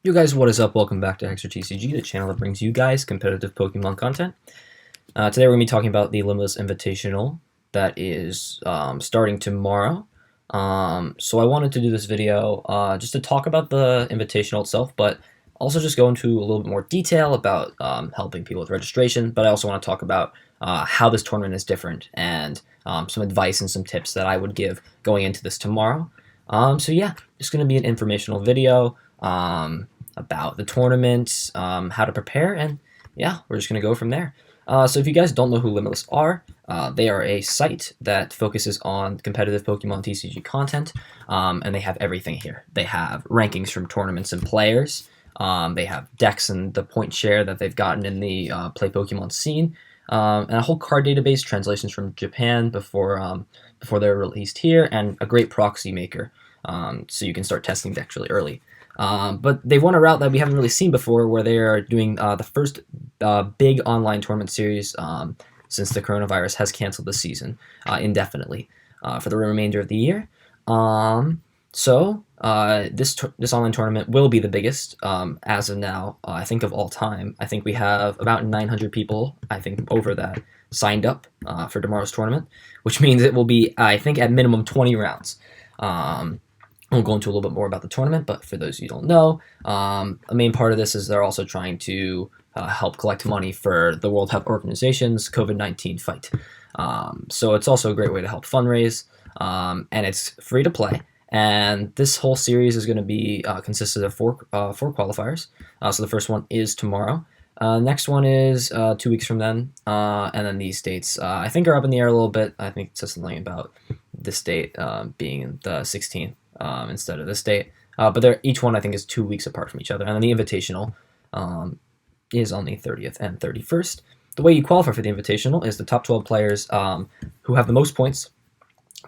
You guys, what is up? Welcome back to Hexer TCG, the channel that brings you guys competitive Pokemon content. Today we're going to be talking about the Limitless Invitational that is starting tomorrow. So I wanted to do this video just to talk about the Invitational itself, but also just go into a little bit more detail about helping people with registration. But I also want to talk about how this tournament is different and some advice and some tips that I would give going into this tomorrow. So yeah, it's going to be an informational video about the tournament, how to prepare, and yeah, we're just going to go from there. So if you guys don't know who Limitless are, they are a site that focuses on competitive Pokemon TCG content, and they have everything here. They have rankings from tournaments and players. They have decks and the point share that they've gotten in the play Pokemon scene, and a whole card database, translations from Japan before they're released here, and a great proxy maker, so you can start testing decks really early. But they've won a route that we haven't really seen before, where they are doing the first big online tournament series since the coronavirus has canceled the season indefinitely for the remainder of the year. So this online tournament will be the biggest as of now, I think, of all time. I think we have about 900 people, I think, over that signed up for tomorrow's tournament, which means it will be, I think, at minimum 20 rounds. We'll go into a little bit more about the tournament, but for those of you who don't know, a main part of this is they're also trying to help collect money for the World Health Organization's COVID-19 fight. So it's also a great way to help fundraise, and it's free to play. And this whole series is going to be consisted of four qualifiers. So the first one is tomorrow. Next one is 2 weeks from then, and then these dates I think are up in the air a little bit. I think it says something about this date being the 16th. Instead of this date, but each one I think is 2 weeks apart from each other, and then the Invitational is on the 30th and 31st. The way you qualify for the Invitational is the top 12 players who have the most points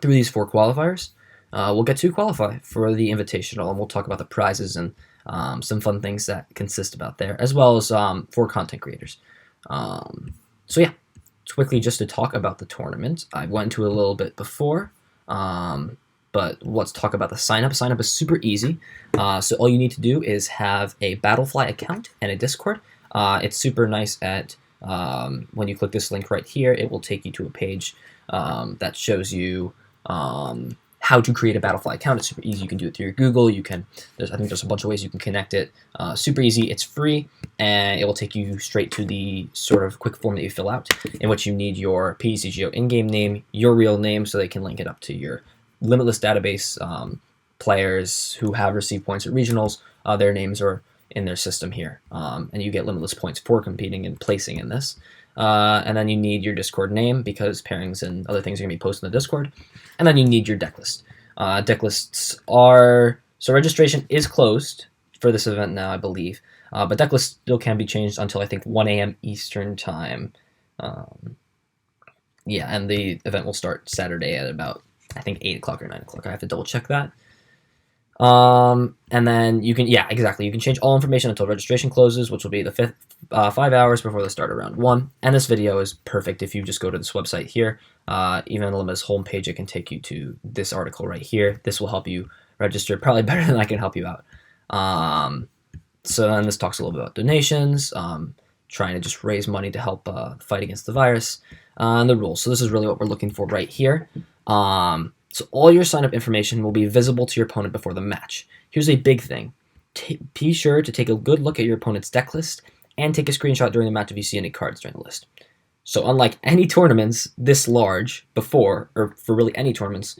through these four qualifiers will get to qualify for the Invitational, and we'll talk about the prizes and some fun things that consist about there, as well as for content creators. So yeah, quickly just to talk about the tournament, I went to a little bit before. But let's talk about the sign-up. Sign-up is super easy. So all you need to do is have a Battlefly account and a Discord. It's super nice at when you click this link right here, it will take you to a page that shows you how to create a Battlefly account. It's super easy. You can do it through your Google. I think there's a bunch of ways you can connect it. Super easy. It's free, and it will take you straight to the sort of quick form that you fill out, in which you need your TCGO in-game name, your real name, so they can link it up to your Limitless database. Players who have received points at regionals, their names are in their system here, and you get Limitless points for competing and placing in this. And then you need your Discord name, because pairings and other things are going to be posted in the Discord. And then you need your deck list. Deck lists so registration is closed for this event now, I believe, but deck lists still can be changed until I think 1 a.m. Eastern time. Yeah, and the event will start Saturday at about, I think, 8 o'clock or 9 o'clock. I have to double check that. And then you can, yeah, exactly. You can change all information until registration closes, which will be the 5 hours before the start of round 1. And this video is perfect if you just go to this website here. Even on the Limitless homepage, it can take you to this article right here. This will help you register probably better than I can help you out. So then this talks a little bit about donations, trying to just raise money to help fight against the virus, and the rules. So this is really what we're looking for right here. So all your sign-up information will be visible to your opponent before the match. Here's a big thing. Be sure to take a good look at your opponent's deck list and take a screenshot during the match if you see any cards during the list. So unlike any tournaments this large before, or for really any tournaments,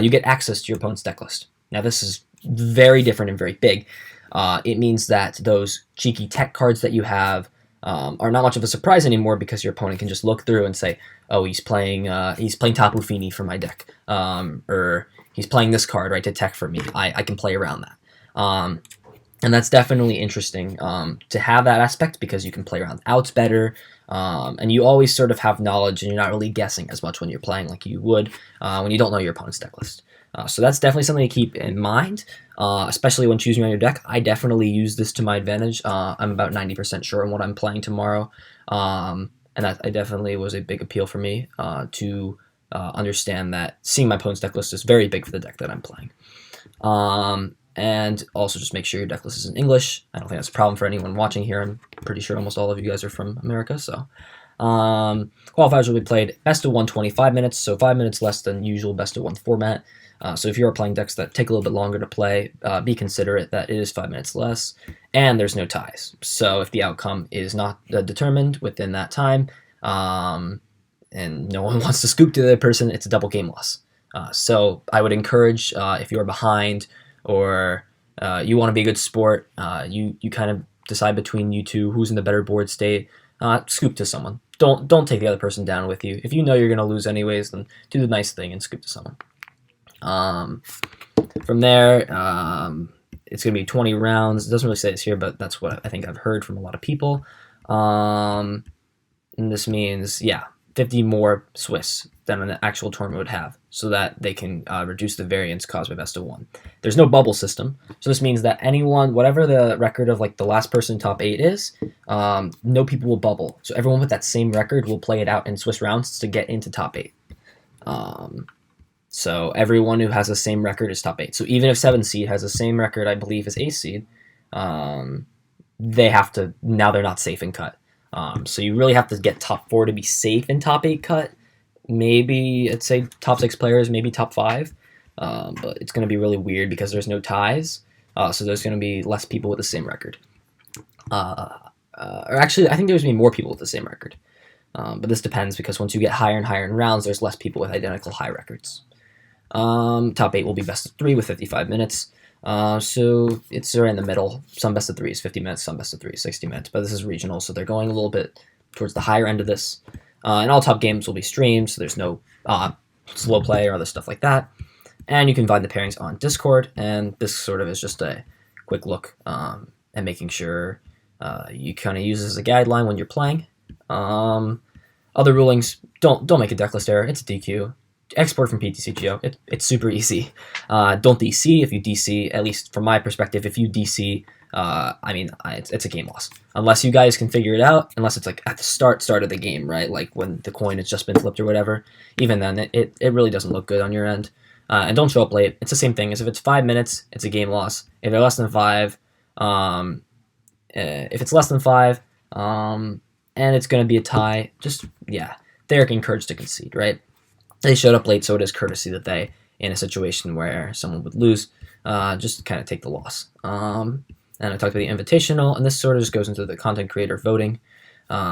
you get access to your opponent's deck list. Now this is very different and very big. It means that those cheeky tech cards that you have are not much of a surprise anymore, because your opponent can just look through and say, oh, he's playing Tapu Fini for my deck, or he's playing this card right to tech for me. I can play around that. And that's definitely interesting to have that aspect, because you can play around outs better, and you always sort of have knowledge, and you're not really guessing as much when you're playing like you would when you don't know your opponent's deck list. So that's definitely something to keep in mind, especially when choosing on your deck. I definitely use this to my advantage. I'm about 90% sure on what I'm playing tomorrow, and that definitely was a big appeal for me to understand that seeing my opponent's deck list is very big for the deck that I'm playing. And also just make sure your deck list is in English. I don't think that's a problem for anyone watching here. I'm pretty sure almost all of you guys are from America, so. Qualifiers will be played best of 1 25 minutes, so 5 minutes less than usual best of 1 format. So if you are playing decks that take a little bit longer to play, be considerate that it is 5 minutes less, and there's no ties. So if the outcome is not determined within that time, and no one wants to scoop to the other person, it's a double game loss. So I would encourage, if you're behind or you want to be a good sport, you kind of decide between you two who's in the better board state, scoop to someone. Don't take the other person down with you. If you know you're going to lose anyways, then do the nice thing and scoop to someone. From there, it's going to be 20 rounds. It doesn't really say this here, but that's what I think I've heard from a lot of people. And this means, 50 more Swiss than an actual tournament would have, so that they can reduce the variance caused by best of 1. There's no bubble system, so this means that anyone, whatever the record of like the last person top 8 is, no people will bubble. So everyone with that same record will play it out in Swiss rounds to get into top 8. So everyone who has the same record is top 8. So even if 7 seed has the same record, I believe, as 8 seed, they have to, now they're not safe in cut. So you really have to get top 4 to be safe in top 8 cut. Maybe, I'd say top 6 players, maybe top 5. But it's going to be really weird because there's no ties. So there's going to be less people with the same record. Or actually, I think there's going to be more people with the same record. But this depends because once you get higher and higher in rounds, there's less people with identical high records. Top 8 will be best of 3 with 55 minutes. So it's right in the middle. Some best of 3 is 50 minutes, some best of 3 is 60 minutes. But this is regional, so they're going a little bit towards the higher end of this. And all top games will be streamed, so there's no slow play or other stuff like that. And you can find the pairings on Discord, and this sort of is just a quick look and making sure you kind of use this as a guideline when you're playing. Other rulings, don't make a decklist error. It's a DQ. Export from TCGO. It's super easy. Don't DC. If you DC, at least from my perspective, if you DC, it's a game loss. Unless you guys can figure it out, unless it's like at the start of the game, right? Like when the coin has just been flipped or whatever. Even then, it really doesn't look good on your end. And don't show up late. It's the same thing as if it's 5 minutes, it's a game loss. If they're less than 5, if it's less than 5, and it's going to be a tie, they're encouraged to concede, right? They showed up late, so it is courtesy that they, in a situation where someone would lose, just kind of take the loss. And I talked about the invitational, and this sort of just goes into the content creator voting.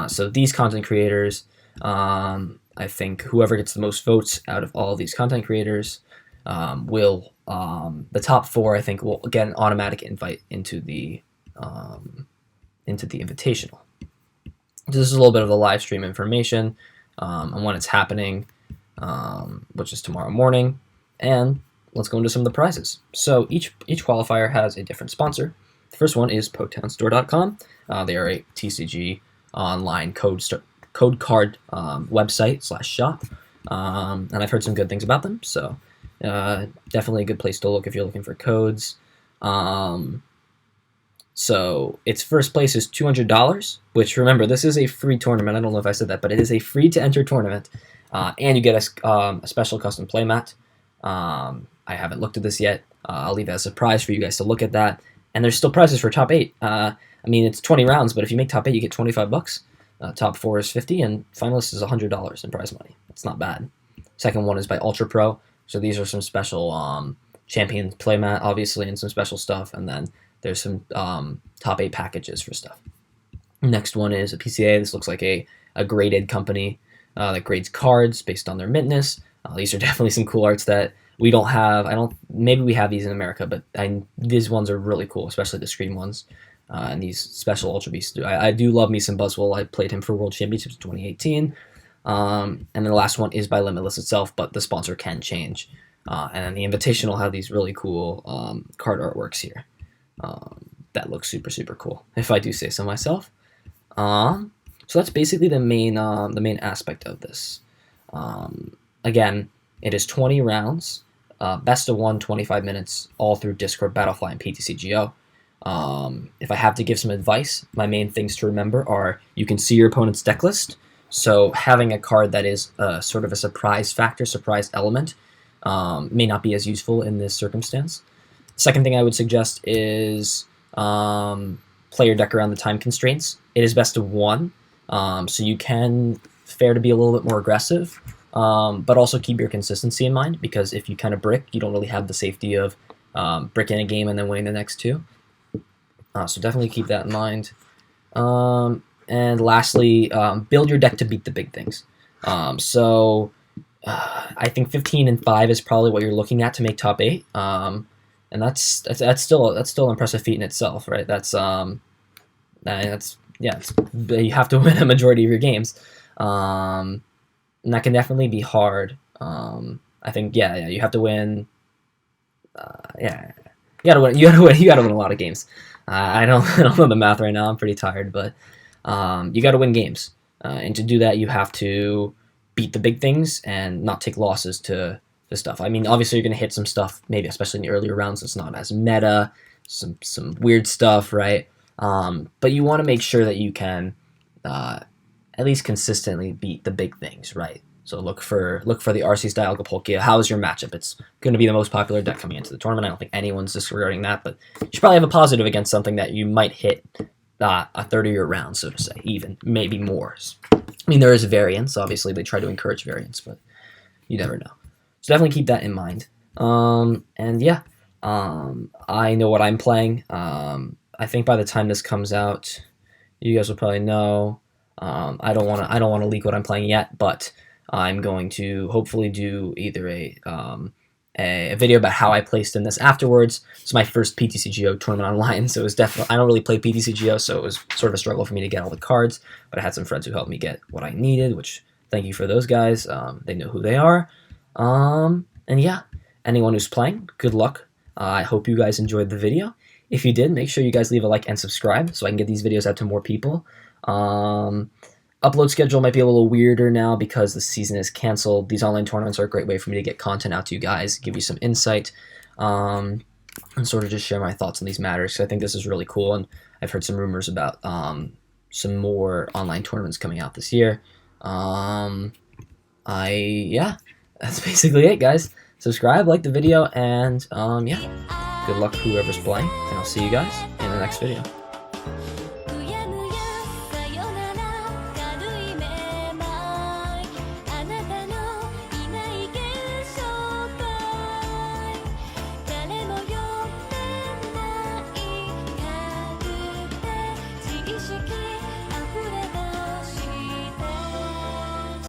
So these content creators, I think whoever gets the most votes out of all of these content creators will, the top 4, I think, will get an automatic invite into the invitational. This is a little bit of the live stream information on when it's happening, which is tomorrow morning. And let's go into some of the prizes. So each qualifier has a different sponsor. The first one is PokeTownStore.com. They are a TCG online code card website / shop. And I've heard some good things about them, so definitely a good place to look if you're looking for codes. So its first place is $200, which, remember, this is a free tournament. I don't know if I said that, but it is a free to enter tournament. And you get a special custom playmat. I haven't looked at this yet. I'll leave it as a surprise for you guys to look at that. And there's still prizes for top 8. It's 20 rounds, but if you make top 8, you get $25. Top 4 is $50, and finalist is $100 in prize money. That's not bad. Second one is by Ultra Pro. So these are some special champion playmat, obviously, and some special stuff. And then there's some top 8 packages for stuff. Next one is a PCA. This looks like a graded company that grades cards based on their mintness. These are definitely some cool arts that we don't have. Maybe we have these in America, but these ones are really cool, especially the screen ones. And these special Ultra Beasts. I do love me some Buzzwole. I played him for World Championships 2018. And then the last one is by Limitless itself, but the sponsor can change. And then the Invitational have these really cool card artworks here. That looks super, super cool, if I do say so myself. So that's basically the main aspect of this. Again, it is 20 rounds, best of 1, 25 minutes, all through Discord, Battlefly, and PTCGO. If I have to give some advice, my main things to remember are you can see your opponent's deck list, so having a card that is sort of a surprise factor, surprise element, may not be as useful in this circumstance. Second thing I would suggest is play your deck around the time constraints. It is best of one, so you can fare to be a little bit more aggressive, but also keep your consistency in mind, because if you kind of brick, you don't really have the safety of bricking a game and then winning the next two. So definitely keep that in mind. And lastly, build your deck to beat the big things. I think 15-5 is probably what you're looking at to make top 8. And that's still an impressive feat in itself, right? You have to win a majority of your games, and that can definitely be hard. I think you have to win. You gotta win. You gotta win a lot of games. I don't know the math right now. I'm pretty tired, but you gotta win games, and to do that, you have to beat the big things and not take losses to stuff. I mean, obviously, you're gonna hit some stuff, maybe especially in the earlier rounds. It's not as meta, some weird stuff, right? But you want to make sure that you can at least consistently beat the big things, right? So look for the RC style Gapolkia. How is your matchup? It's going to be the most popular deck coming into the tournament. I don't think anyone's disregarding that, but you should probably have a positive against something that you might hit a 30-year round, so to say, even maybe more. I mean, there is variance. Obviously, they try to encourage variance, but you never know. So definitely keep that in mind. I know what I'm playing. I think by the time this comes out, you guys will probably know. I don't want to leak what I'm playing yet, but I'm going to hopefully do either a video about how I placed in this afterwards. It's my first PTCGO tournament online, so it was definitely, I don't really play PTCGO, so it was sort of a struggle for me to get all the cards, but I had some friends who helped me get what I needed, which thank you for those guys. They know who they are. And yeah, anyone who's playing, good luck. I hope you guys enjoyed the video. If you did, make sure you guys leave a like and subscribe so I can get these videos out to more people. Upload schedule might be a little weirder now because the season is canceled. These online tournaments are a great way for me to get content out to you guys, give you some insight, and sort of just share my thoughts on these matters. So I think this is really cool, and I've heard some rumors about some more online tournaments coming out this year. That's basically it, guys. Subscribe, like the video, and good luck whoever's playing, and I'll see you guys in the next video.